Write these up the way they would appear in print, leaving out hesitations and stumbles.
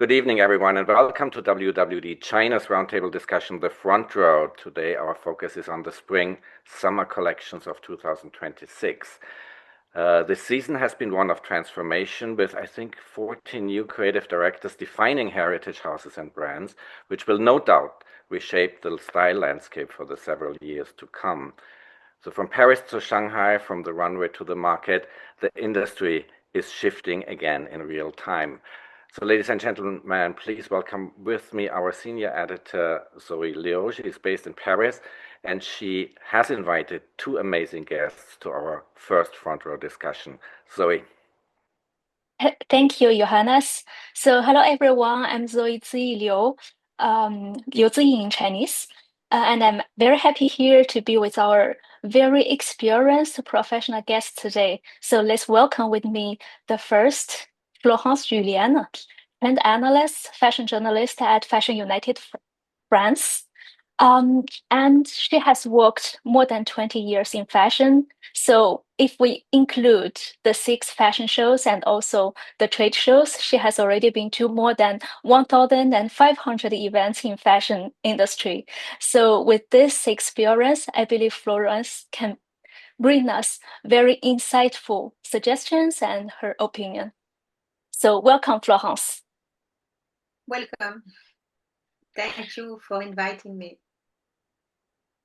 Good evening, everyone, and welcome to WWD China's roundtable discussion, The Front Row. Today, our focus is on the spring-summer collections of 2026. This season has been one of transformation with, I think, 14 new creative directors defining heritage houses and brands, which will no doubt reshape the style landscape for the several years to come. So from Paris to Shanghai, from the runway to the market, the industry is shifting again in real time. So ladies and gentlemen, please welcome with me our senior editor, Zoe Liu. She is based in Paris, and she has invited two amazing guests to our first front row discussion. Zoe. Thank you, Johannes. So hello, everyone. I'm Zoe Ziyi Liu, Liu Ziyi in Chinese. And I'm very happy here to be with our very experienced professional guests today. So let's welcome with me the first, Florence Julienne, trend analyst, fashion journalist at Fashion United France. And she has worked more than 20 years in fashion. So if we include the 6 fashion shows and also the trade shows, she has already been to more than 1,500 events in fashion industry. So with this experience, I believe Florence can bring us very insightful suggestions and her opinion. So welcome, Florence. Welcome. Thank you for inviting me.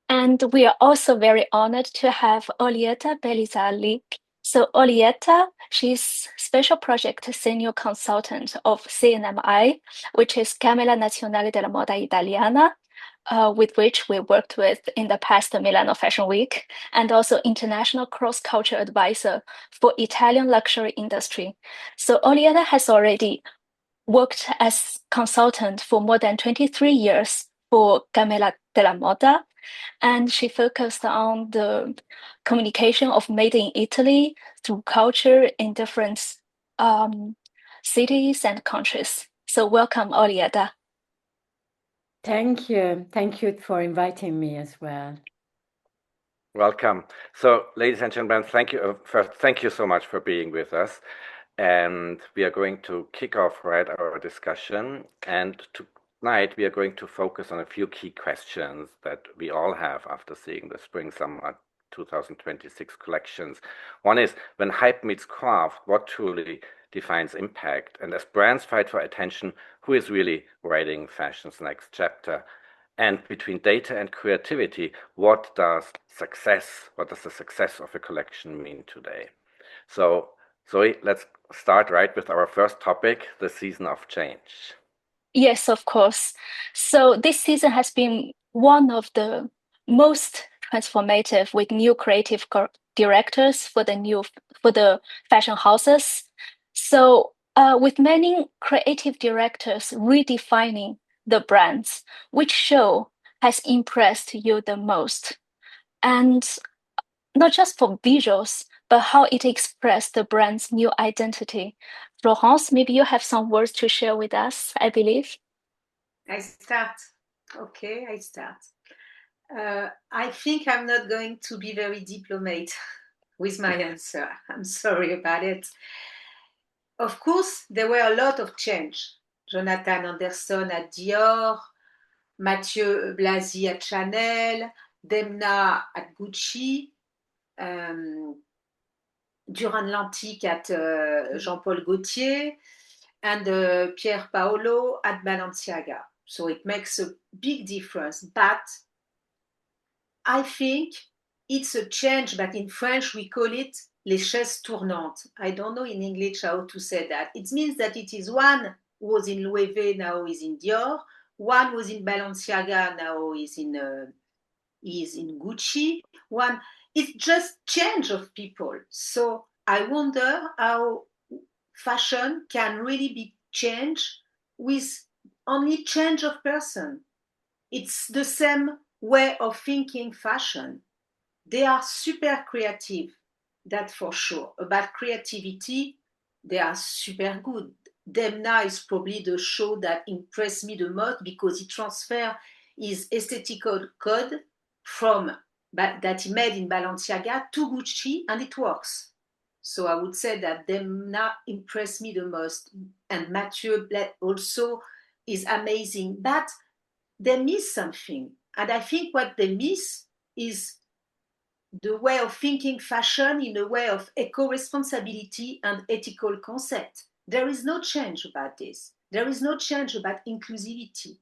And we are also very honored to have Orietta Pelizzari. So Orietta, she's Special Project Senior Consultant of CNMI, which is Camera Nazionale della Moda Italiana, with which we worked with in the past Milano Fashion Week, and also International Cross-Culture Advisor for Italian luxury industry. So Orietta has already worked as consultant for more than 23 years for Camera della Moda, and she focused on the communication of Made in Italy through culture in different cities and countries. So welcome, Orietta. Thank you. Thank you for inviting me as well. Welcome. So, ladies and gentlemen, thank you so much for being with us. And we are going to kick off our discussion. And tonight we are going to focus on a few key questions that we all have after seeing the spring-summer 2026 collections. One is, when hype meets craft, what truly defines impact? And as brands fight for attention, who is really writing fashion's next chapter? And between data and creativity, what does the success of a collection mean today? So, Zoe, let's start with our first topic, the season of change. Yes, of course. So this season has been one of the most transformative with new creative directors for the fashion houses. So with many creative directors redefining the brands, which show has impressed you the most? And not just for visuals, but how it expressed the brand's new identity. Florence, maybe you have some words to share with us, I believe. I start. I think I'm not going to be very diplomatic with my answer. I'm sorry about it. Of course, there were a lot of change. Jonathan Anderson at Dior, Mathieu Blasi at Chanel, Demna at Gucci, Duran Lantic at Jean-Paul Gaultier, and Pier Paolo at Balenciaga. So it makes a big difference. But I think it's a change, but in French we call it les chaises tournantes. I don't know in English how to say that. It means that it is one was in Loewe, now is in Dior. One was in Balenciaga, now is in Gucci. One, it's just change of people. So I wonder how fashion can really be changed with only change of person. It's the same way of thinking fashion. They are super creative, that's for sure. About creativity, they are super good. Demna is probably the show that impressed me the most because it transfers his aesthetical code from that he made in Balenciaga to Gucci, and it works. So I would say that they now impress me the most. And Mathieu also is amazing. But they miss something. And I think what they miss is the way of thinking fashion in a way of eco-responsibility and ethical concept. There is no change about this. There is no change about inclusivity.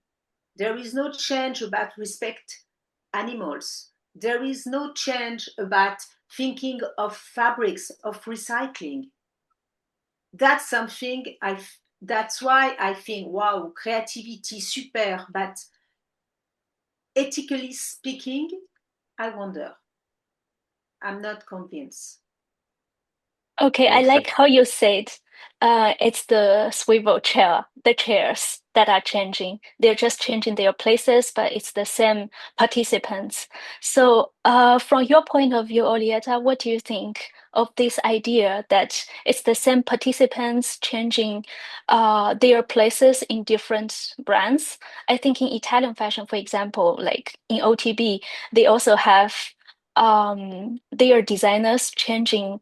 There is no change about respect animals. There is no change about thinking of fabrics, of recycling. That's something that's why I think, wow, creativity, super, but ethically speaking, I wonder. I'm not convinced. Okay, I like how you said it's the swivel chair, the chairs that are changing. They're just changing their places, but it's the same participants. So, from your point of view, Orietta, what do you think of this idea that it's the same participants changing their places in different brands? I think in Italian fashion, for example, like in OTB, they also have their designers changing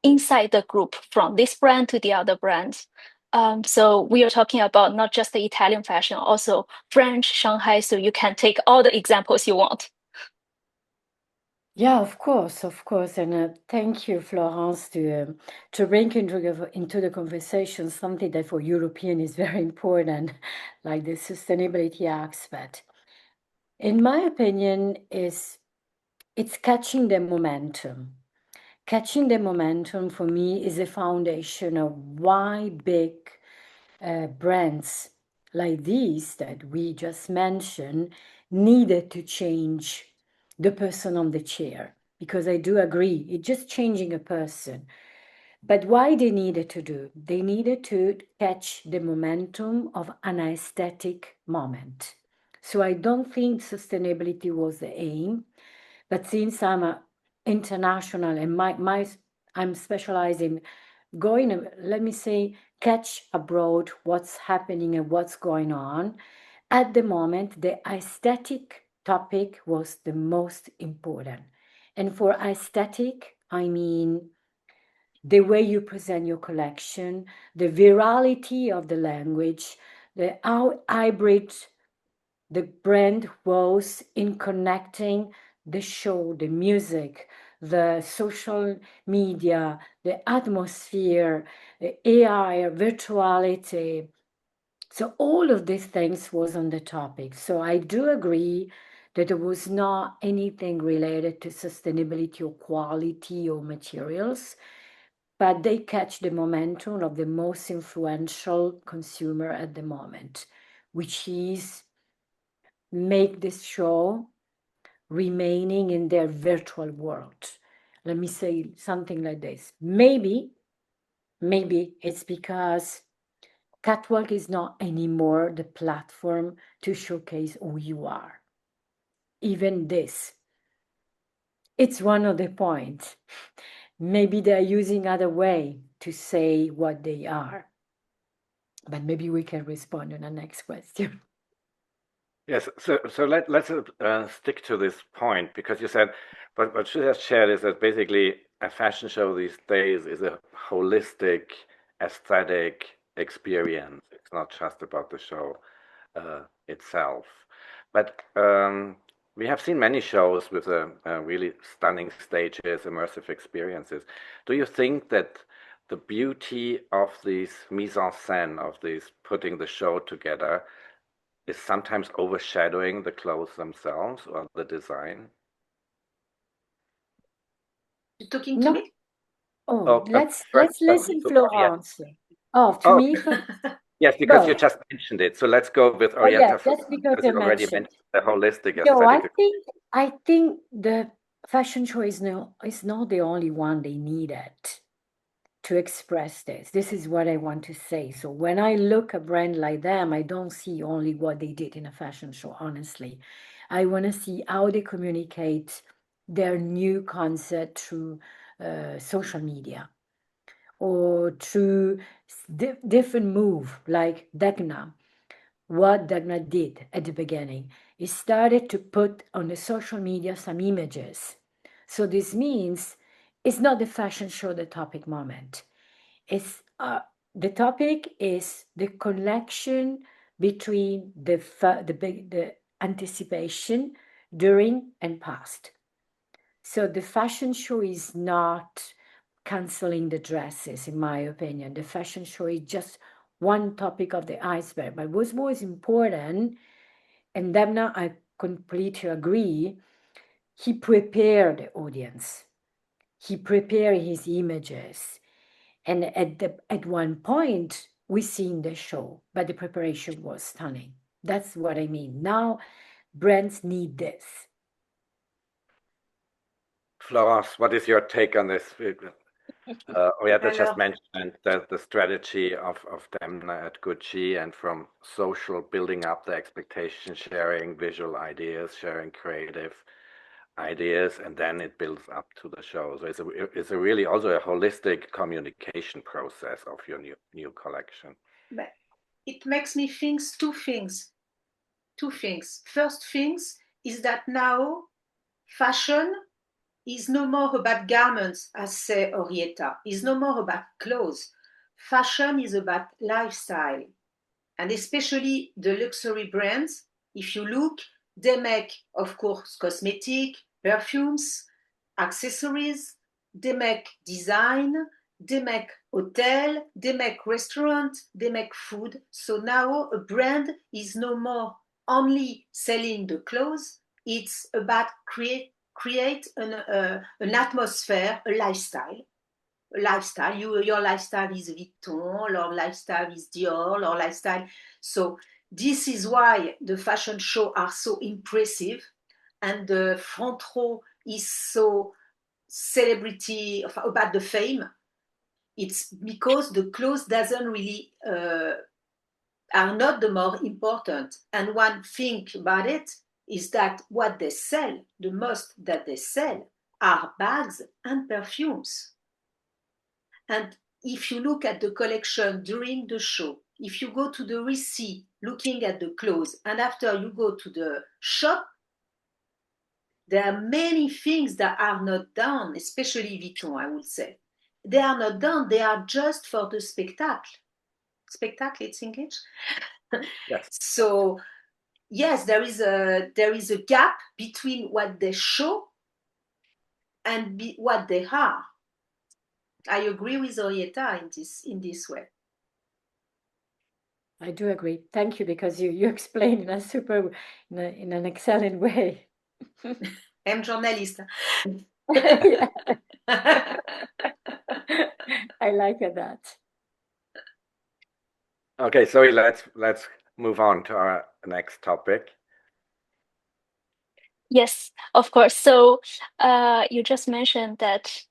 inside the group from this brand to the other brands. So we are talking about not just the Italian fashion, also French, Shanghai. So you can take all the examples you want. Yeah, of course, and thank you, Florence, to bring into the conversation something that for European is very important, like the sustainability aspect. In my opinion, it's catching the momentum. Catching the momentum for me is a foundation of why big brands like these that we just mentioned needed to change the person on the chair. Because I do agree, it's just changing a person. But why they needed to do? They needed to catch the momentum of an aesthetic moment. So I don't think sustainability was the aim. But since I'm international and I'm specialized in going, let me say, catch abroad what's happening and what's going on. At the moment, the aesthetic topic was the most important. And for aesthetic, I mean the way you present your collection, the virality of the language, how hybrid the brand was in connecting the show, the music, the social media, the atmosphere, the AI, virtuality. So all of these things was on the topic. So I do agree that there was not anything related to sustainability or quality or materials, but they catch the momentum of the most influential consumer at the moment, which is make this show remaining in their virtual world. Let me say something like this. Maybe it's because Catwalk is not anymore the platform to showcase who you are. Even this, it's one of the points. Maybe they're using other way to say what they are. But maybe we can respond on the next question. Yes, so let's stick to this point, because you said what she has shared is that basically a fashion show these days is a holistic aesthetic experience. It's not just about the show itself. But we have seen many shows with really stunning stages, immersive experiences. Do you think that the beauty of these mise en scène, of these putting the show together, is sometimes overshadowing the clothes themselves or the design? You talking to me? Oh, let's listen, Florence. To me first? Yes, because you just mentioned it. So let's go with Orietta first, because you already mentioned the holistic aesthetic. No, I think the fashion show is not the only one they needed to express this. This is what I want to say. So when I look a brand like them, I don't see only what they did in a fashion show, honestly. I want to see how they communicate their new concept through social media or through different move like Degna. What Dagmar did at the beginning is started to put on the social media some images. So this means it's not the fashion show, the topic moment. It's the topic is the connection between the anticipation, during, and past. So the fashion show is not canceling the dresses, in my opinion. The fashion show is just one topic of the iceberg. But what's most important, and Demna, I completely agree, he prepared the audience. He prepared his images. And at one point, we seen the show, but the preparation was stunning. That's what I mean. Now, brands need this. Florence, what is your take on this? Orietta just mentioned that the strategy of Demna at Gucci, and from social, building up the expectation, sharing visual ideas, sharing creative ideas, and then it builds up to the show. So it's a really also a holistic communication process of your new collection. But it makes me think two things. First things is that now fashion is no more about garments, as say Orietta, is no more about clothes. Fashion is about lifestyle. And especially the luxury brands, if you look, they make, of course, cosmetic, perfumes, accessories, they make design, they make hotel, they make restaurant, they make food. So now a brand is no more only selling the clothes, it's about create an atmosphere, a lifestyle. Your lifestyle is Vuitton, your lifestyle is Dior, your lifestyle. So this is why the fashion shows are so impressive, and the front row is so celebrity about the fame. It's because the clothes doesn't really are not the more important. And one thing about it is that what they sell, the most that they sell, are bags and perfumes. And if you look at the collection during the show, if you go to the receipt looking at the clothes, and after you go to the shop, there are many things that are not done, especially Vuitton, I would say. They are not done, they are just for the spectacle. Spectacle, it's English? Yes. So, yes, there is a gap between what they show and what they are. I agree with Orietta in this way. I do agree. Thank you, because you explained in an excellent way. I'm journalist. I like that. Okay, so let's move on to our next topic. Yes, of course. So you just mentioned that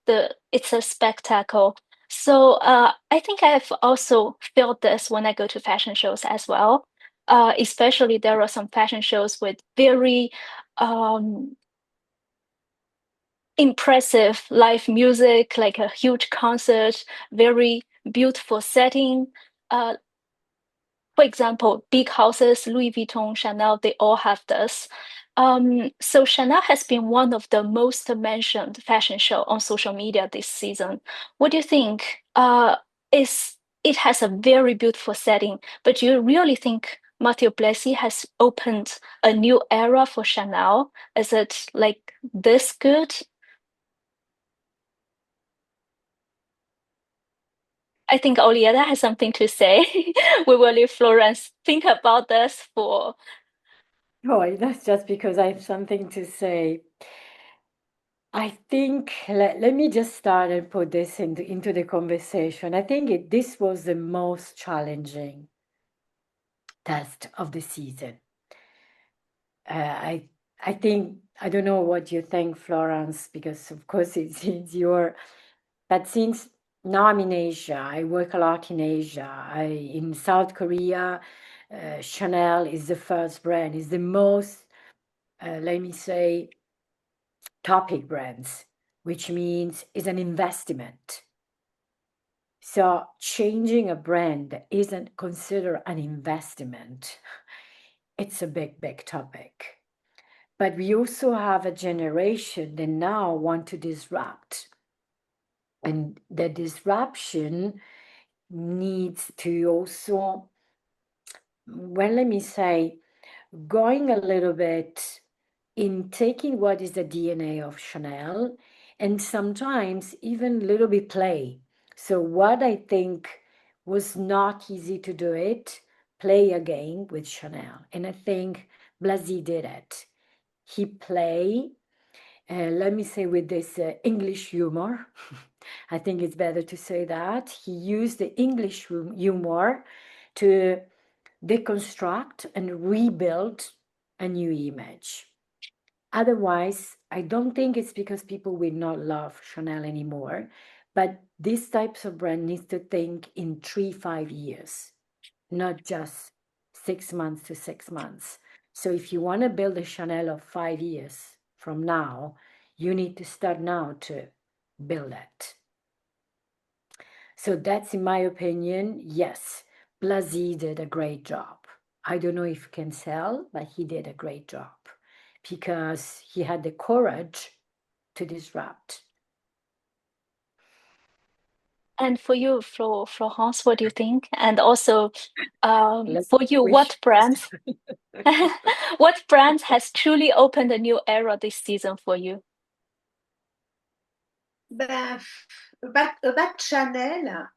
it's a spectacle. So I think I've also felt this when I go to fashion shows as well. Especially there are some fashion shows with very impressive live music, like a huge concert, very beautiful setting. For example, big houses, Louis Vuitton, Chanel, they all have this. So Chanel has been one of the most mentioned fashion show on social media this season. What do you think? It has a very beautiful setting, but do you really think Matteo Blasi has opened a new era for Chanel? Is it like this good? I think Orietta has something to say. We will leave Florence think about this for. Oh, that's just because I have something to say. I think, let me just start and put this into the conversation. I think this was the most challenging test of the season. I think, I don't know what you think, Florence, because of course it's but since now I'm in Asia, I work a lot in Asia. In South Korea, Chanel is the first brand, is the most, let me say, topic brands, which means it's an investment. So changing a brand that isn't considered an investment, it's a big, big topic. But we also have a generation that now want to disrupt. And the disruption needs to also, well, let me say, going a little bit in taking what is the DNA of Chanel and sometimes even a little bit play. So what I think was not easy to do it, play a game with Chanel. And I think Blasi did it. He played, let me say, with this English humor. I think it's better to say that. He used the English humor to deconstruct and rebuild a new image. Otherwise, I don't think it's because people will not love Chanel anymore, but these types of brand needs to think in 3-5 years, not just 6 months to 6 months. So if you want to build a Chanel of 5 years from now, you need to start now to build it. So that's, in my opinion, yes, Blasi did a great job. I don't know if he can sell, but he did a great job because he had the courage to disrupt. And for you, Florence, what do you think? And also, for you, what brands has truly opened a new era this season for you? About Chanel,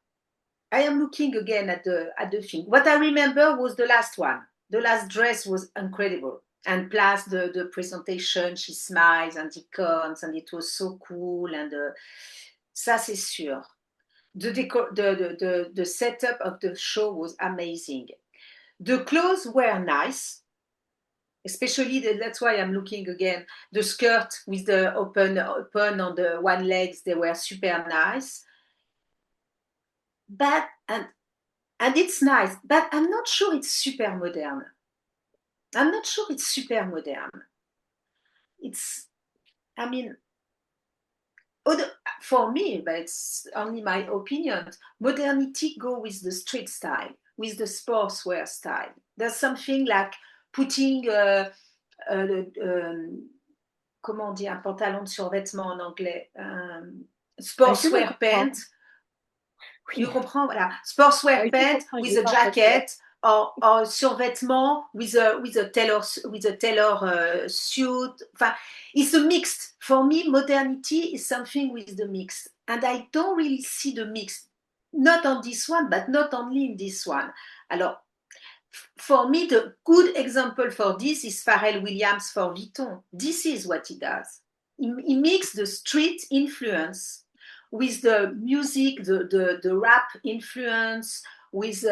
I am looking again at the thing. What I remember was the last one. The last dress was incredible. And plus the presentation, she smiles and it comes and it was so cool. And ça, c'est sûr. The setup of the show was amazing. The clothes were nice, especially that's why I'm looking again. The skirt with the open on the one legs, they were super nice. But and it's nice, but I'm not sure it's super modern. It's, I mean, for me, but it's only my opinion, modernity go with the street style, with the sportswear style. There's something like putting comment on dit un pantalon de survêtement en anglais, sportswear pant. You comprends, voilà. Sportswear pant with a jacket or survêtement with a tailor suit. Enfin, it's a mixed. For me, modernity is something with the mix, and I don't really see the mix. Not on this one, but not only in this one. Alors, for me, the good example for this is Pharrell Williams for Vuitton. This is what he does. He mixes the street influence with the music, the rap influence, with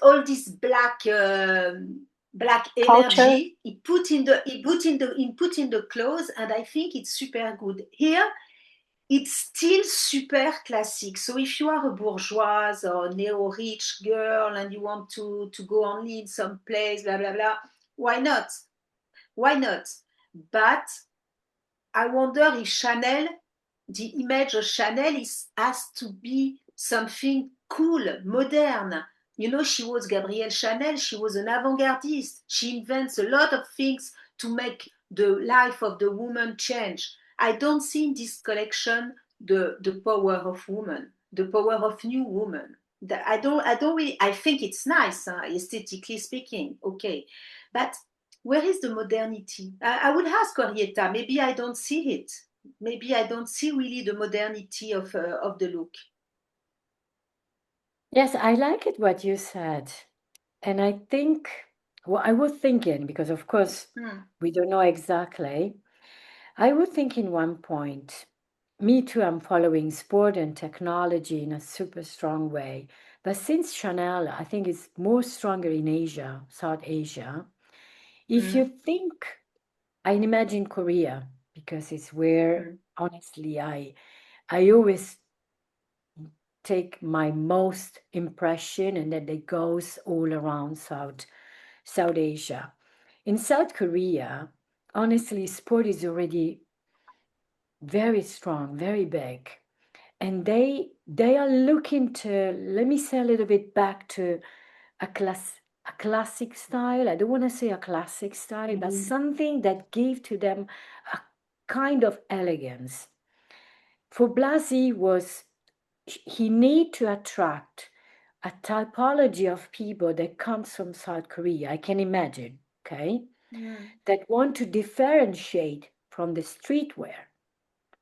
all this black energy. He put in the clothes, and I think it's super good. Here, it's still super classic. So if you are a bourgeoise or neo-rich girl and you want to go only in some place, blah, blah, blah, why not? But I wonder if Chanel, the image of Chanel has to be something cool, modern. She was Gabrielle Chanel. She was an avant-gardiste. She invents a lot of things to make the life of the woman change. I don't see in this collection the power of woman, the power of new woman. I don't really. I think it's nice, aesthetically speaking. Okay, but where is the modernity? I would ask Orietta. Maybe I don't see it. Maybe I don't see really the modernity of the look. Yes, I like it what you said. And I think, well, I was thinking, because of course we don't know exactly. I was thinking one point, me too, I'm following sport and technology in a super strong way. But since Chanel, I think it's more stronger in Asia, South Asia. If you think, I imagine Korea, because it's where, honestly, I always take my most impression, and then it goes all around South Asia. In South Korea, honestly, sport is already very strong, very big. And they are looking to, let me say a little bit back to a classic style. I don't want to say a classic style, but something that gave to them a kind of elegance. For Blasi was, he need to attract a typology of people that comes from South Korea, I can imagine, okay, that want to differentiate from the streetwear,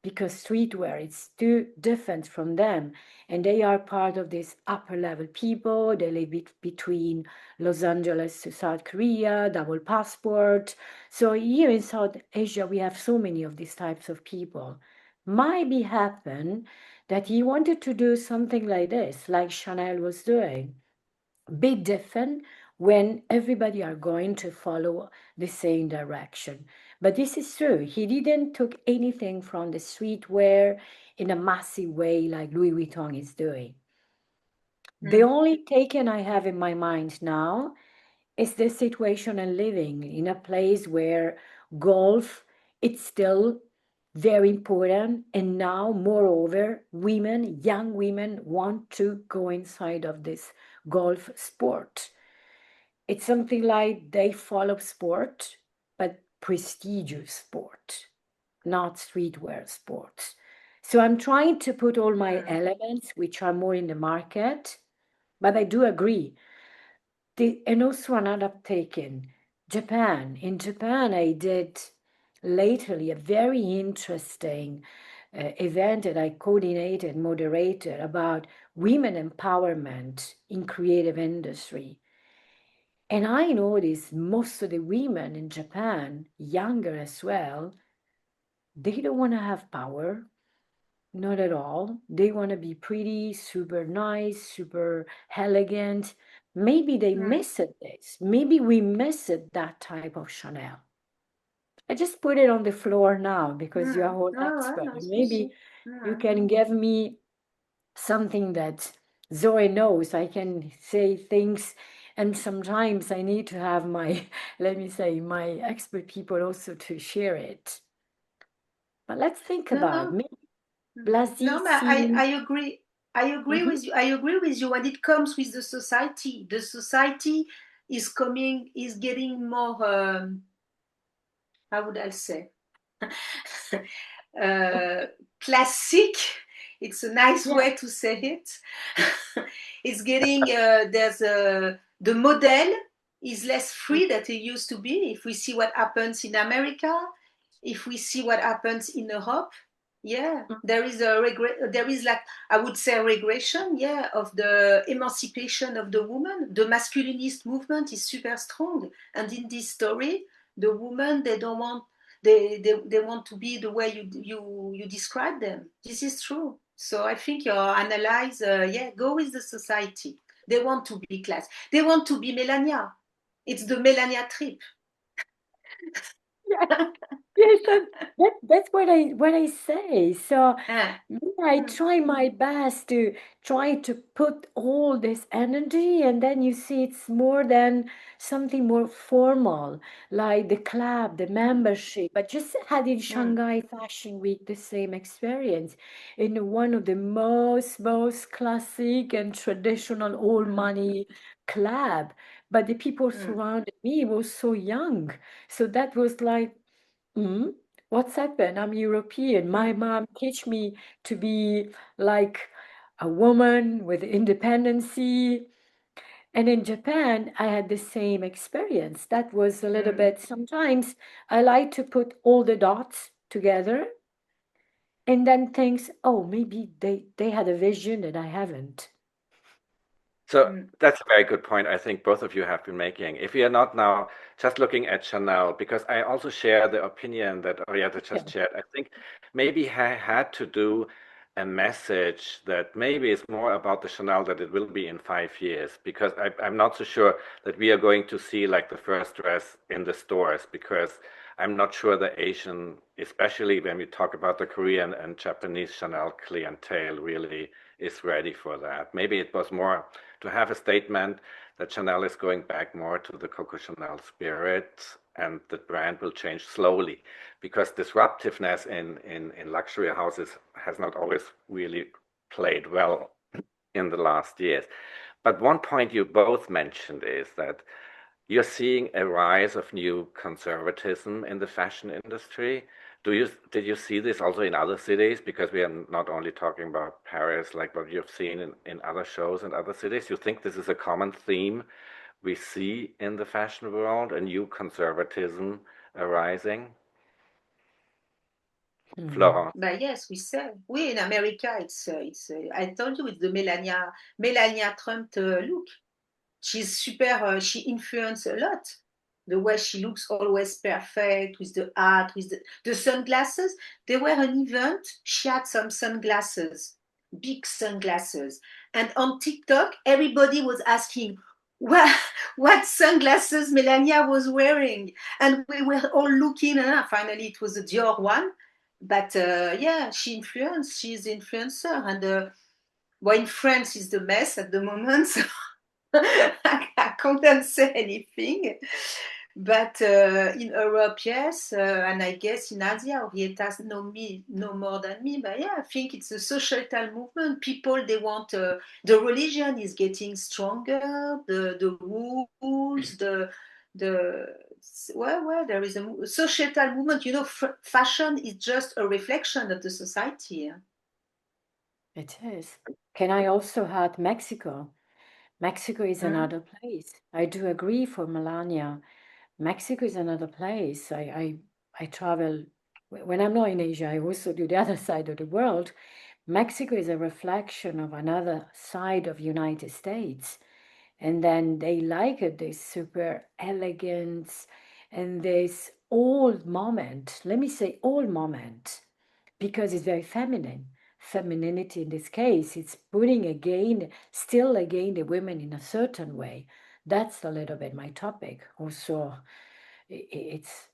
because streetwear is too different from them, and they are part of this upper level people. They live between Los Angeles to South Korea, double passport. So here in South Asia, we have so many of these types of people. Might be happen that he wanted to do something like this, like Chanel was doing, bit different when everybody are going to follow the same direction. But this is true. He didn't took anything from the streetwear in a massive way like Louis Vuitton is doing. The only taken I have in my mind now is the situation and living in a place where golf, it's still very important. And now, moreover, women, young women want to go inside of this golf sport. It's something like they follow sport, but prestigious sport, not streetwear sports. So I'm trying to put all my elements, which are more in the market, but I do agree. And also another taken, Japan. In Japan, I did lately a very interesting event that I coordinated, moderated about women empowerment in creative industry. And I noticed most of the women in Japan, younger as well, they don't want to have power. Not at all. They want to be pretty, super nice, super elegant. Maybe they miss it this. Maybe we miss it that type of Chanel. I just put it on the floor now because you are all expert. Maybe you can give me something that Zoe knows. I can say things, and sometimes I need to have my, let me say, my expert people also to share it. But let's think about maybe Blasi. No, but I agree. I agree with you. I agree with you. When it comes with the society is getting more. How would I say? Classic. It's a nice way to say it. It's getting the model is less free than it used to be. If we see what happens in America, if we see what happens in Europe, there is like, I would say, a regression, of the emancipation of the woman. The masculinist movement is super strong, and in this story, the women, they don't want, they want to be the way you describe them. This is true. So I think your analyze, go with the society. They want to be class. They want to be Melania. It's the Melania trip. Yes, that's what I say. So I try my best to try to put all this energy, and then you see it's more than something more formal, like the club, the membership. I just had in Shanghai Fashion Week the same experience in one of the most classic and traditional old money club. But the people surrounded me was so young. So that was like, what's happened? I'm European. My mom teach me to be like a woman with independency. And in Japan, I had the same experience. That was a little bit, sometimes I like to put all the dots together and then think, oh, maybe they had a vision that I haven't. So that's a very good point. I think both of you have been making. If we are not now just looking at Chanel, because I also share the opinion that Orietta just shared, I think maybe I had to do a message that maybe is more about the Chanel that it will be in 5 years, because I'm not so sure that we are going to see like the first dress in the stores, because I'm not sure the Asian, especially when we talk about the Korean and Japanese Chanel clientele, really is ready for that. Maybe it was more to have a statement that Chanel is going back more to the Coco Chanel spirit, and the brand will change slowly, because disruptiveness in luxury houses has not always really played well in the last years. But one point you both mentioned is that you're seeing a rise of new conservatism in the fashion industry, Did you see this also in other cities? Because we are not only talking about Paris, like what you've seen in other shows in other cities. You think this is a common theme we see in the fashion world, a new conservatism arising? Florence. But yes, we say. We in America, I told you, it's the Melania Trump look. She's super, she influenced a lot. The way she looks always perfect with the hat, with the sunglasses. There were an event, she had some sunglasses, big sunglasses. And on TikTok, everybody was asking what sunglasses Melania was wearing. And we were all looking, and finally it was a Dior one. But yeah, she's influencer. And well, in France is the mess at the moment. So I can't say anything. But in Europe, yes, and I guess in Asia, Orietta know more than me. But yeah, I think it's a societal movement. People, they want the religion is getting stronger. The rules, well, there is a societal movement. You know, fashion is just a reflection of the society. It is. Can I also add Mexico? Mexico is another place. I do agree for Melania. Mexico is another place. I travel, when I'm not in Asia, I also do the other side of the world. Mexico is a reflection of another side of United States. And then they like it, this super elegance and this old moment. Let me say old moment, because it's very feminine. Femininity in this case, it's putting still again the women in a certain way. That's a little bit my topic. Also, it's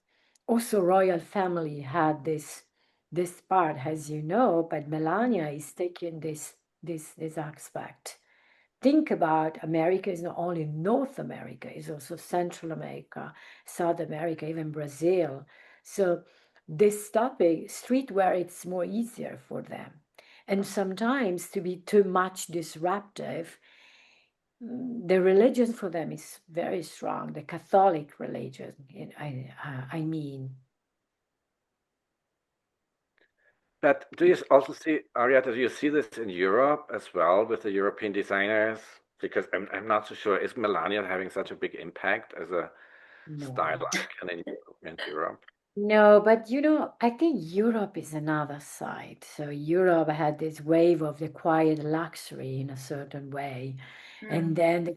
also royal family had this part, as you know, but Melania is taking this aspect. Think about America is not only North America, it's also Central America, South America, even Brazil. So this topic, streetwear, it's more easier for them. And sometimes to be too much disruptive, the religion for them is very strong, the Catholic religion, I mean. But do you also see, Orietta, do you see this in Europe as well with the European designers? Because I'm not so sure. Is Melania having such a big impact as a style icon in Europe? No, but I think Europe is another side. So Europe had this wave of the quiet luxury in a certain way. And then the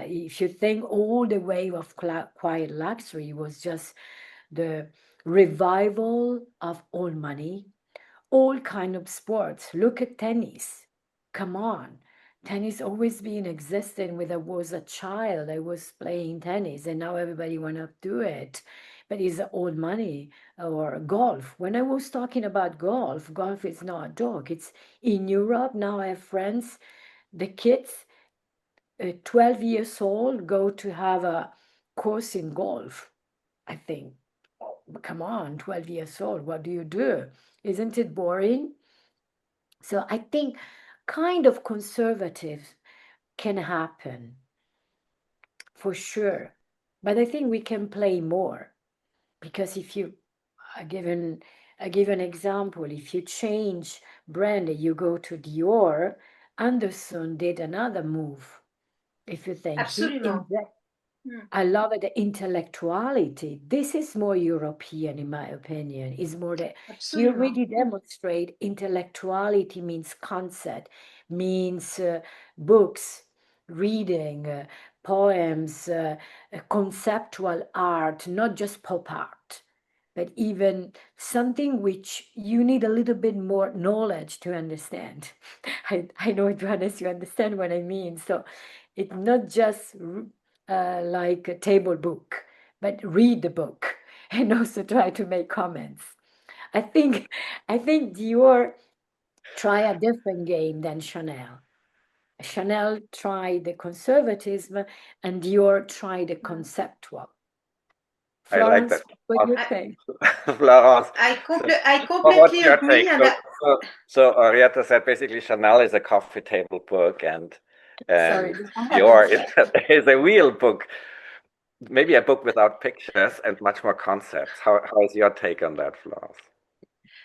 if you think all the wave of quiet luxury was just the revival of all money, all kind of sports. Look at tennis. Come on. Tennis always been existing. When I was a child, I was playing tennis, and now everybody want to do it. But it's old money. Or golf. When I was talking about golf is not a joke. It's in Europe now. I have friends, the kids, 12 years old, go to have a course in golf. I think, come on, 12 years old, what do you do? Isn't it boring? So I think kind of conservative can happen for sure. But I think we can play more, because if you I give an example. If you change brand, you go to Dior, Anderson did another move. If you think I love it, the intellectuality. This is more European, in my opinion. Is more that you really demonstrate intellectuality means concept, means books, reading, poems, conceptual art, not just pop art, but even something which you need a little bit more knowledge to understand. I know, Johannes, you understand what I mean. So it's not just like a table book, but read the book and also try to make comments. I think Dior try a different game than Chanel. Chanel tried the conservatism and Dior tried the conceptual. Florence, I like that. what do you think? Florence, I completely agree. So Orietta said basically Chanel is a coffee table book, and Sorry. Dior is a real book, maybe a book without pictures and much more concepts. How is your take on that, Florence?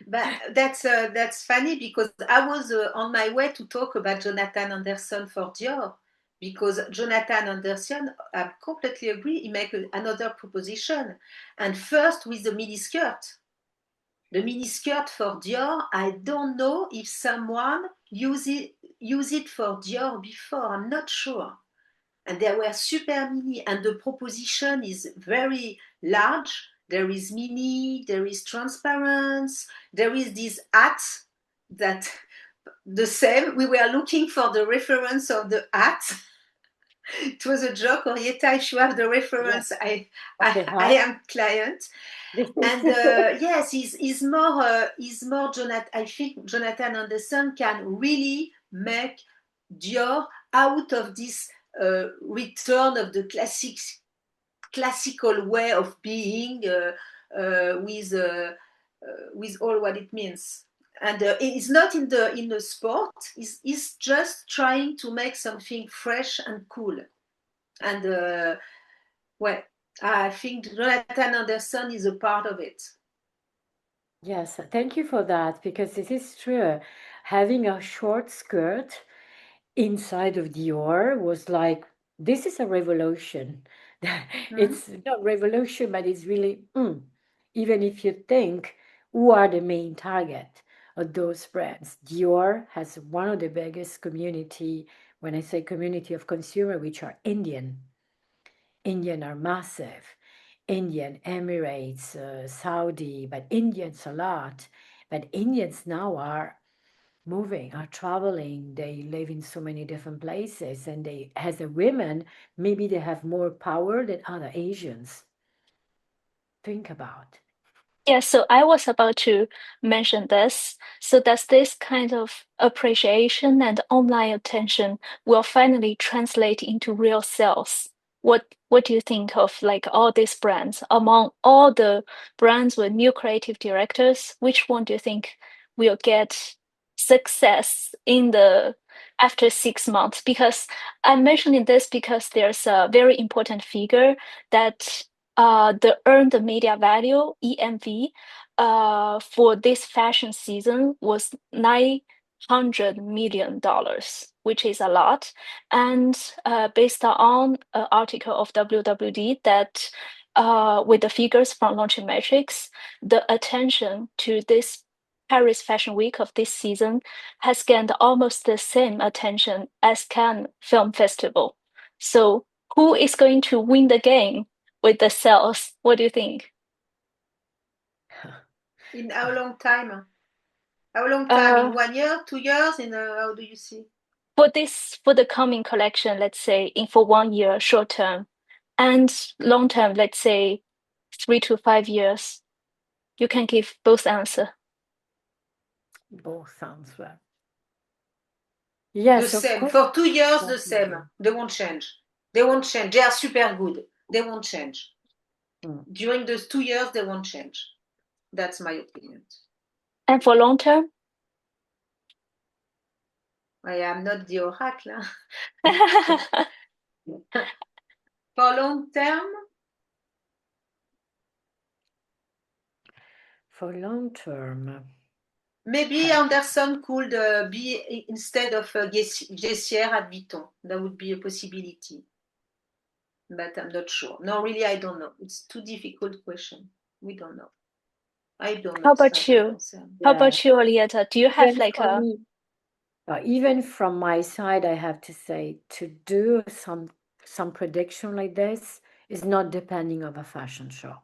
But that's funny because I was on my way to talk about Jonathan Anderson for Dior, because Jonathan Anderson, I completely agree, he make another proposition. And first with the miniskirt. The miniskirt for Dior, I don't know if someone use it for Dior before, I'm not sure. And they were super mini, and the proposition is very large. There is mini, there is transparent, there is this hat that the same. We were looking for the reference of the hat. It was a joke, Orietta, if you have the reference, Okay, I am client. And yes, he's more Jonathan. I think Jonathan Anderson can really make Dior out of this return of the classical way of being with all what it means. And it's not in the sport. It's just trying to make something fresh and cool. And well, I think Jonathan Anderson is a part of it. yes, thank you for that, because it is true. Having a short skirt inside of Dior was like, this is a revolution. It's not revolution, but it's really, even if you think who are the main target of those brands. Dior has one of the biggest community, when I say community of consumer, which are Indian. Indian are massive. Indian, Emirates, Saudi, but Indians a lot. But Indians now are moving, are traveling. They live in so many different places, and they, as a women, maybe they have more power than other Asians. Think about. Yeah, so I was about to mention this. So does this kind of appreciation and online attention will finally translate into real sales? What do you think of like all these brands? Among all the brands with new creative directors, which one do you think will get success in the after 6 months? Because I'm mentioning this because there's a very important figure that the earned media value (EMV) for this fashion season was $900 million, which is a lot. And based on an article of WWD that with the figures from Launching Metrics, the attention to this Paris Fashion Week of this season has gained almost the same attention as Cannes Film Festival. So who is going to win the game with the sales? What do you think? In how long time? How long time? In 1 year, 2 years? How do you see? For the coming collection, let's say for 1 year, short term, and long term, let's say 3 to 5 years. You can give both answer. Both answer. Yes, the same. of course. For 2 years, the same. They won't change. They won't change. They are super good. They won't change. During those 2 years, they won't change. That's my opinion. And for long term? I am not the oracle. For long term? For long term. Maybe Anderson could be instead of Gessier at Vuitton. That would be a possibility. But I'm not sure. No, really, I don't know. It's too difficult question. We don't know. I don't know. How about you? How about you, Orietta? Do you have like a... Even from my side, I have to say, to do some prediction like this is not depending on a fashion show.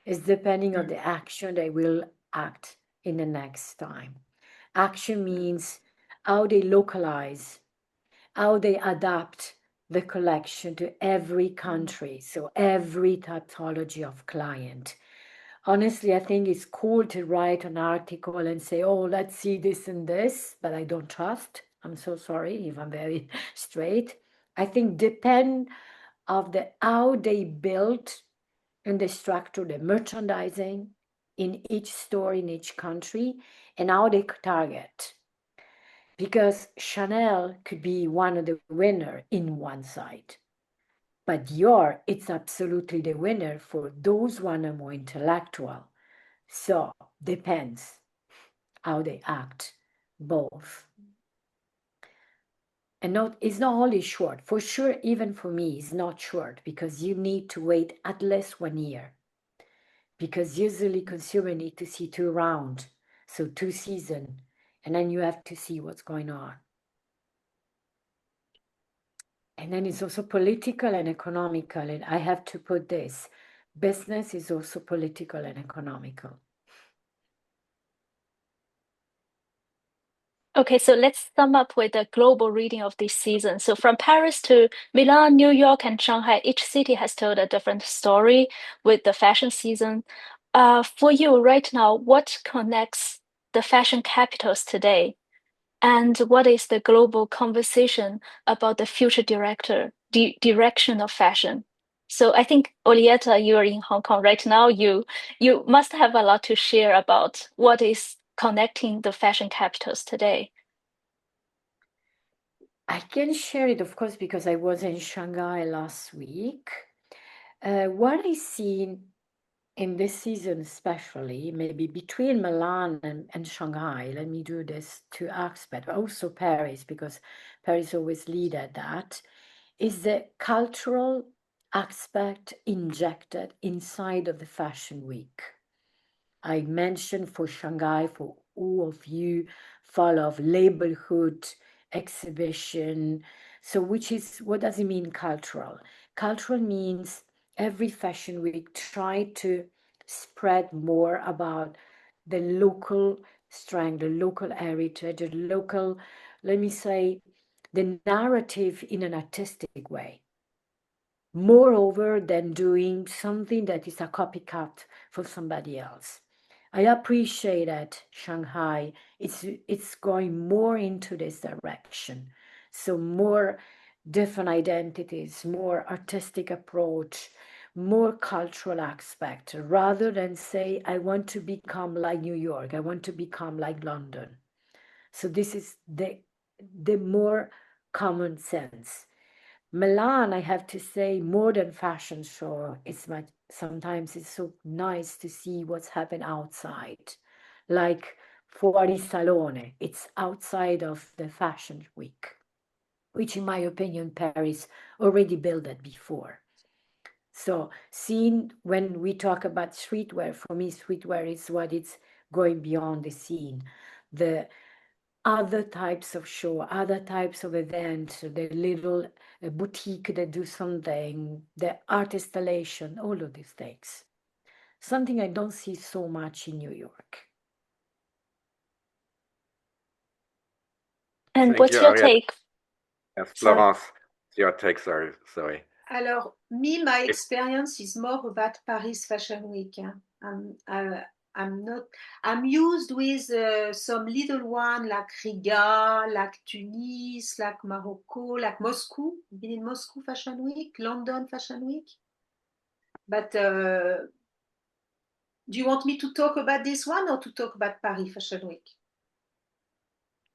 It's depending on the action they will act in the next time. Action means how they localize, how they adapt the collection to every country, so every typology of client. Honestly, I think it's cool to write an article and say, oh, let's see this and this, but I don't trust. I'm so sorry if I'm very straight. I think depend of how they built and they structure the merchandising in each store in each country and how they target. Because Chanel could be one of the winner in one side. But Dior, it's absolutely the winner for those one are more intellectual. So depends. how they act, both. And it's not only short. For sure, even for me, it's not short because you need to wait at least 1 year. Because usually consumer need to see 2 rounds, so 2 seasons, and then you have to see what's going on. And then it's also political and economical, and I have to put this, business is also political and economical. Okay, so let's sum up with a global reading of this season. So from Paris to Milan, New York, and Shanghai, each city has told a different story with the fashion season. For you right now, what connects the fashion capitals today? And what is the global conversation about the future direction of fashion? So I think, Orietta, you are in Hong Kong right now. You must have a lot to share about what is connecting the fashion capitals today. I can share it, of course, because I was in Shanghai last week. What I see in this season, especially, maybe between Milan and Shanghai, let me do this 2 aspects, also Paris, because Paris always lead at that, is the cultural aspect injected inside of the fashion week. I mentioned for Shanghai, for all of you, full of neighborhood exhibition. So what does it mean cultural? Cultural means every fashion week try to spread more about the local strength, the local heritage, the local, let me say, the narrative in an artistic way. Moreover than doing something that is a copycat for somebody else. I appreciate that Shanghai, it's going more into this direction. So more different identities, more artistic approach, more cultural aspect, rather than say, I want to become like New York, I want to become like London. So this is the more common sense. Milan, I have to say, more than fashion show, sometimes it's so nice to see what's happened outside. Like Fuori Salone, it's outside of the fashion week, which in my opinion, Paris already built it before. So seeing when we talk about streetwear, for me, streetwear is what it's going beyond the scene. The other types of show, other types of events, the little boutique that do something, the art installation, all of these things. Something I don't see so much in New York. And Thank what's you, your Orietta. take? Yes, Sorry. Florence, your take, sorry. Alors, my experience is more about Paris Fashion Week. I'm used with some little one like Riga, like Tunis, like Morocco, like Moscow. Been in Moscow Fashion Week, London Fashion Week. But do you want me to talk about this one or to talk about Paris Fashion Week?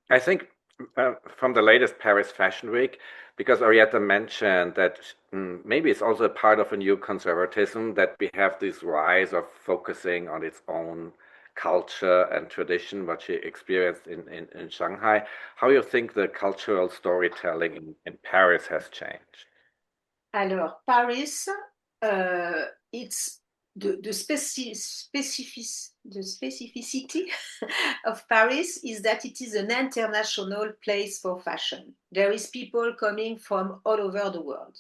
I think from the latest Paris Fashion Week, because Orietta mentioned that maybe it's also a part of a new conservatism that we have this rise of focusing on its own culture and tradition, what she experienced in Shanghai. How you think the cultural storytelling in Paris has changed? Alors, Paris, it's the specificity of Paris is that it is an international place for fashion. There is people coming from all over the world.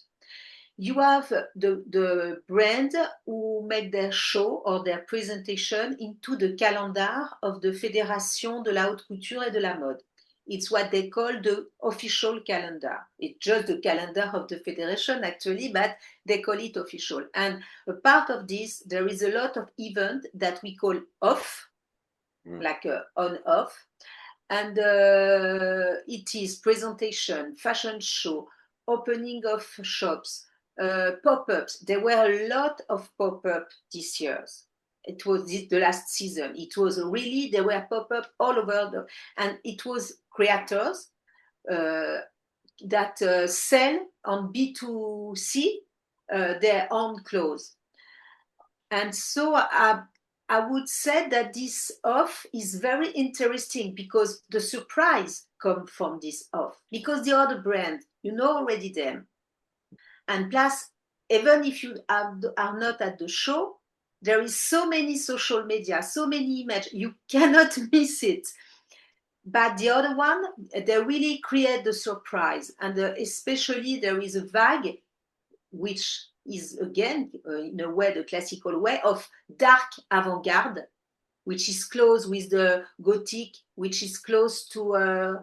You have the brand who make their show or their presentation into the calendar of the Fédération de la Haute Couture et de la Mode. It's what they call the official calendar. It's just the calendar of the federation actually, but they call it official. And a part of this, there is a lot of events that we call off, like on-off. And it is presentation, fashion show, opening of shops, pop-ups. There were a lot of pop-up this year. It was the last season. It was really, there were pop-up all over, and it was creators that sell on B2C their own clothes. And so I would say that this off is very interesting because the surprise comes from this off. Because the other brand, you know already them. And plus, even if you are not at the show, there is so many social media, so many images, you cannot miss it. But the other one, they really create the surprise. And especially there is a vague, which is again, in a way, the classical way of dark avant-garde, which is close with the Gothic, which is close to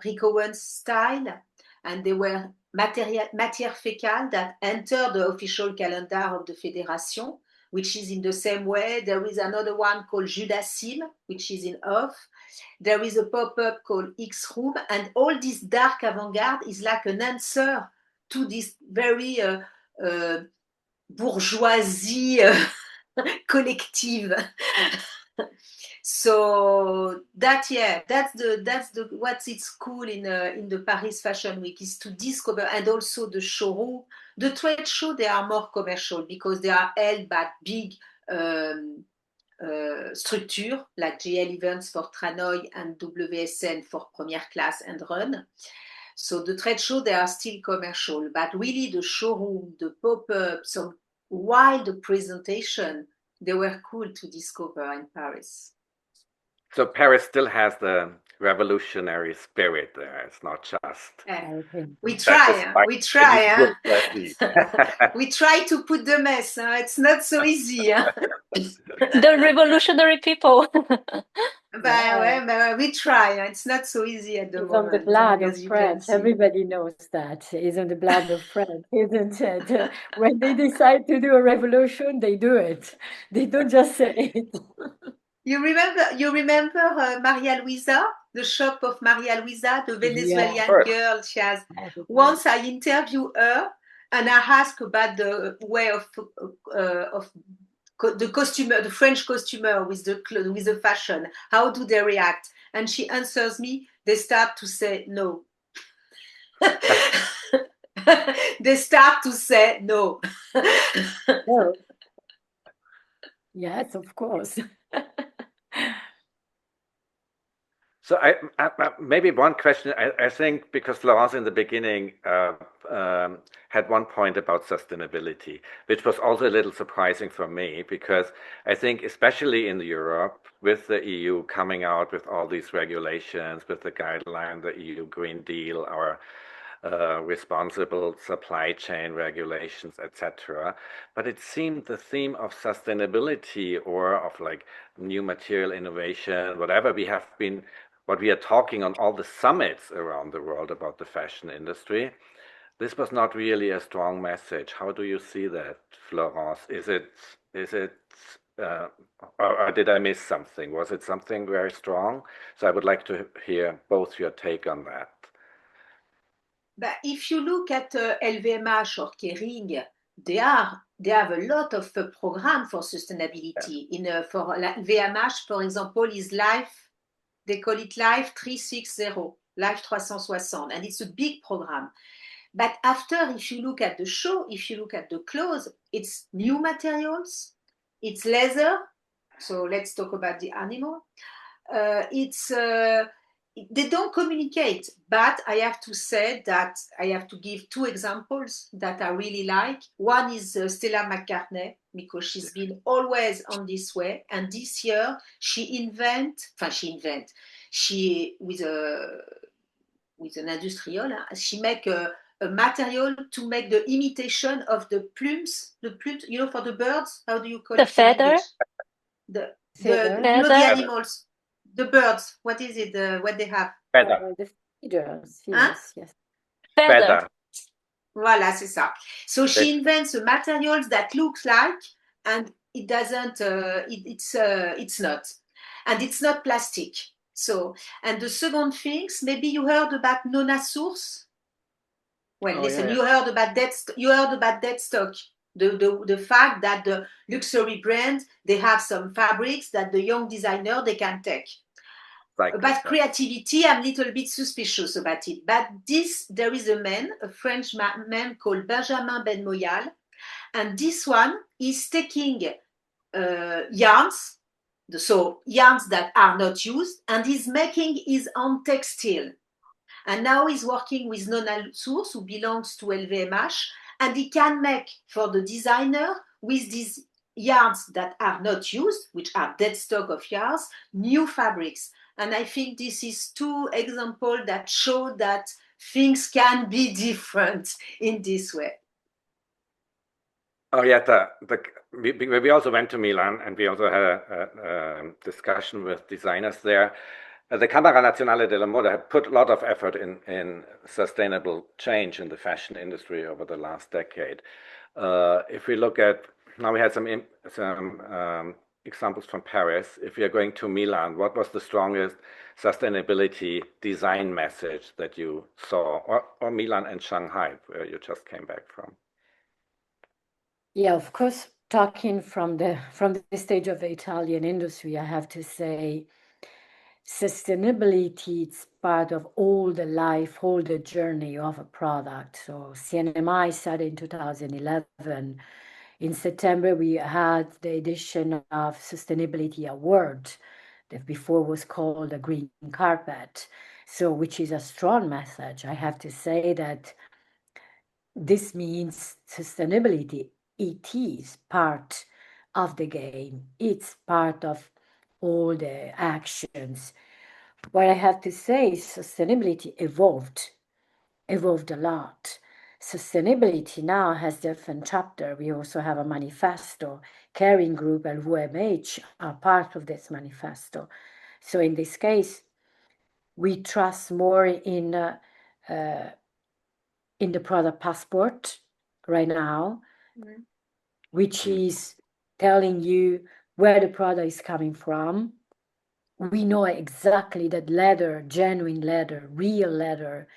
Rick Owens style. And they were matière fécale that entered the official calendar of the Federation, which is in the same way. There is another one called Judasim, which is in off. There is a pop-up called X Room. And all this dark avant-garde is like an answer to this very bourgeoisie collective. So that's the what's it's cool in the Paris Fashion Week is to discover, and also the showroom, the trade show. They are more commercial because they are held by big structure like GL Events for Tranoï and WSN for Première Class and Run. So the trade show, they are still commercial, but really the showroom, the pop-up, some wild presentation, they were cool to discover in Paris. So Paris still has the revolutionary spirit there. It's not just. We try. We try to put the mess. It's not so easy. The revolutionary people. We try. It's not so easy at the moment. It's on the blood of France. Everybody knows that. It's on the blood of France, isn't it? When they decide to do a revolution, they do it. They don't just say it. You remember Maria Luisa, the shop of Maria Luisa, the Venezuelan girl. She has. Once I interviewed her and I asked about the way of the costumer, the French costumer with the fashion. How do they react? And she answers me. They start to say no. They start to say no. No. Yes, of course. So I maybe one question, I think, because Florence in the beginning had one point about sustainability, which was also a little surprising for me, because I think especially in Europe, with the EU coming out with all these regulations, with the guideline, the EU Green Deal, our responsible supply chain regulations, etc. But it seemed the theme of sustainability or of like new material innovation, whatever what we are talking on all the summits around the world about the fashion industry, this was not really a strong message. How do you see that, Florence? Is it or did I miss something? Was it something very strong? So I would like to hear both your take on that. But if you look at LVMH or Kering, they have a lot of programs for sustainability. For LVMH, for example, is Life. They call it Life 360, Life 360, and it's a big program. But after, if you look at the show, if you look at the clothes, it's new materials, it's leather. So let's talk about the animal. They don't communicate, but I have to say that I have to give two examples that I really like. One is Stella McCartney, because she's been always on this way. And this year with an industrial, she make a material to make the imitation of the plumes, for the birds. How do you call it? The feather? The animals. The birds, what is it? What they have? Feather. The feeders, yes. Feather. Voilà, c'est ça. So she invents a materials that looks like, and it doesn't. It's not, and it's not plastic. So, and the second things, maybe you heard about Nona Source. Well, listen, you heard about Deadstock. The fact that the luxury brand, they have some fabrics that the young designer they can take. About creativity, I'm a little bit suspicious about it. But there is a French man called Benjamin Benmoyal, and this one is taking yarns so yarns that are not used, and he's making his own textile. And now he's working with Nona Source, who belongs to LVMH, and he can make for the designer with these yarns that are not used, which are dead stock of yarns, new fabrics. And I think this is two examples that show that things can be different in this way. Orietta, we also went to Milan and we also had a discussion with designers there. The Camera Nazionale della Moda had put a lot of effort in sustainable change in the fashion industry over the last decade. If we look at, now we had some examples from Paris. If we are going to Milan, what was the strongest sustainability design message that you saw? Or Milan and Shanghai, where you just came back from? Yeah, of course, talking from the stage of the Italian industry, I have to say sustainability is part of all the life, all the journey of a product. So CNMI started in 2011. In September, we had the edition of Sustainability Award that before was called a green carpet. So, which is a strong message. I have to say that this means sustainability. It is part of the game. It's part of all the actions. What I have to say is sustainability evolved a lot. Sustainability now has different chapter. We also have a manifesto. Kering Group and WMH are part of this manifesto. So in this case, we trust more in the product passport right now, which is telling you where the product is coming from. We know exactly that leather, genuine leather, real leather,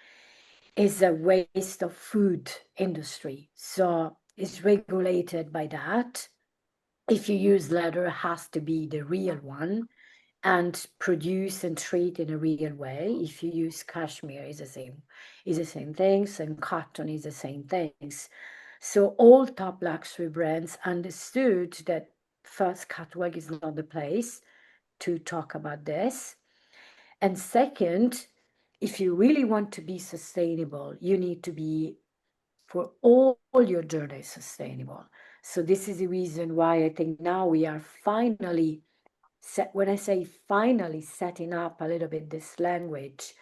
is a waste of food industry. So it's regulated by that. If you use leather, it has to be the real one and produce and treat in a real way. If you use cashmere, it's the same things, and cotton is the same things. So all top luxury brands understood that first, catwalk is not the place to talk about this. And second, if you really want to be sustainable, you need to be for all your journey sustainable. So this is the reason why I think now we are finally when I say finally setting up a little bit this language,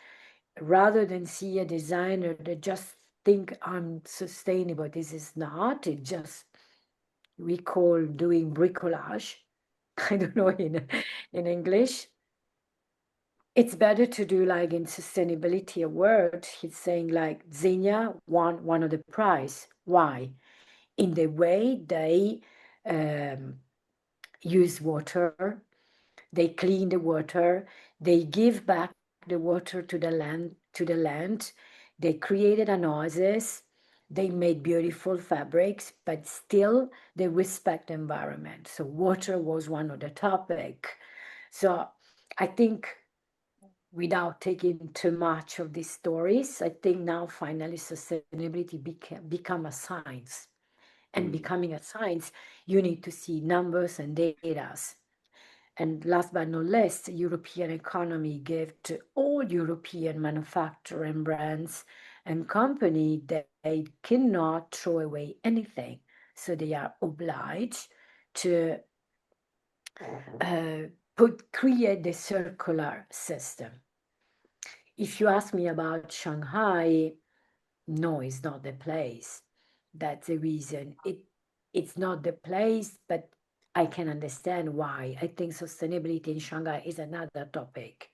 rather than see a designer that just think I'm sustainable. This is not, it just, we call doing bricolage. I don't know in English. It's better to do like in sustainability award, he's saying like Zegna won one of the prize. Why? In the way they use water, they clean the water, they give back the water to the land, they created an oasis, they made beautiful fabrics, but still they respect the environment. So water was one of the topic. So I think without taking too much of these stories, I think now finally sustainability become a science. And becoming a science, you need to see numbers and data. And last but not least, European economy gave to all European manufacturers and brands and companies that they cannot throw away anything. So they are obliged to create the circular system. If you ask me about Shanghai, no, it's not the place. That's the reason. It's not the place, but I can understand why. I think sustainability in Shanghai is another topic.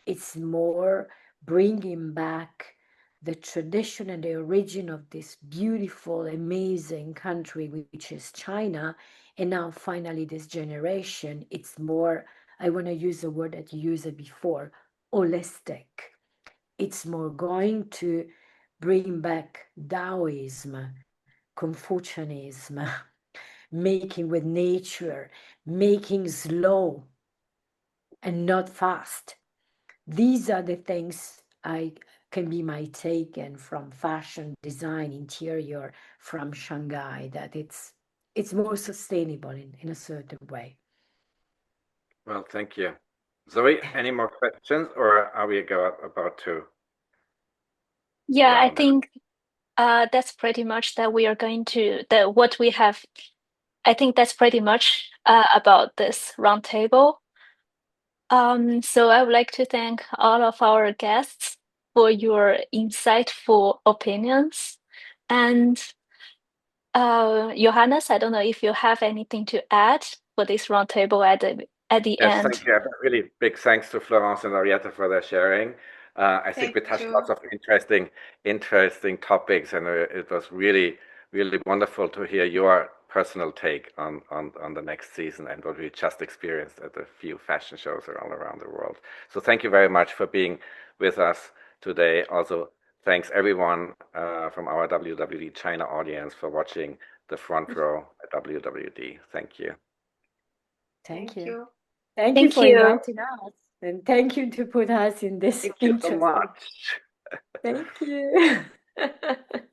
It's more bringing back the tradition and the origin of this beautiful, amazing country, which is China. And now finally this generation, it's more, I want to use the word that you used before, holistic. It's more going to bring back Taoism, Confucianism, making with nature, making slow and not fast. These are the things can be my take and from fashion design interior from Shanghai, that it's more sustainable in a certain way. Well, thank you. Zoe, any more questions, or are we about to Yeah, I round? think that's pretty much that we are going to what we have. I think that's pretty much about this roundtable. So I would like to thank all of our guests for your insightful opinions. And Johannes, I don't know if you have anything to add for this roundtable at the Yes, end. thank you. A really big thanks to Florence and Orietta for their sharing. I think we Thank touched you. lots of interesting topics, and it was really wonderful to hear your personal take on the next season and what we just experienced at a few fashion shows all around the world. So thank you very much for being with us today. Also, thanks everyone from our WWD China audience for watching the front row at WWD. Thank you. Thank you. Thank Thank you for you. inviting us, and thank you to put us in this Thank you so interesting. much. Thank you.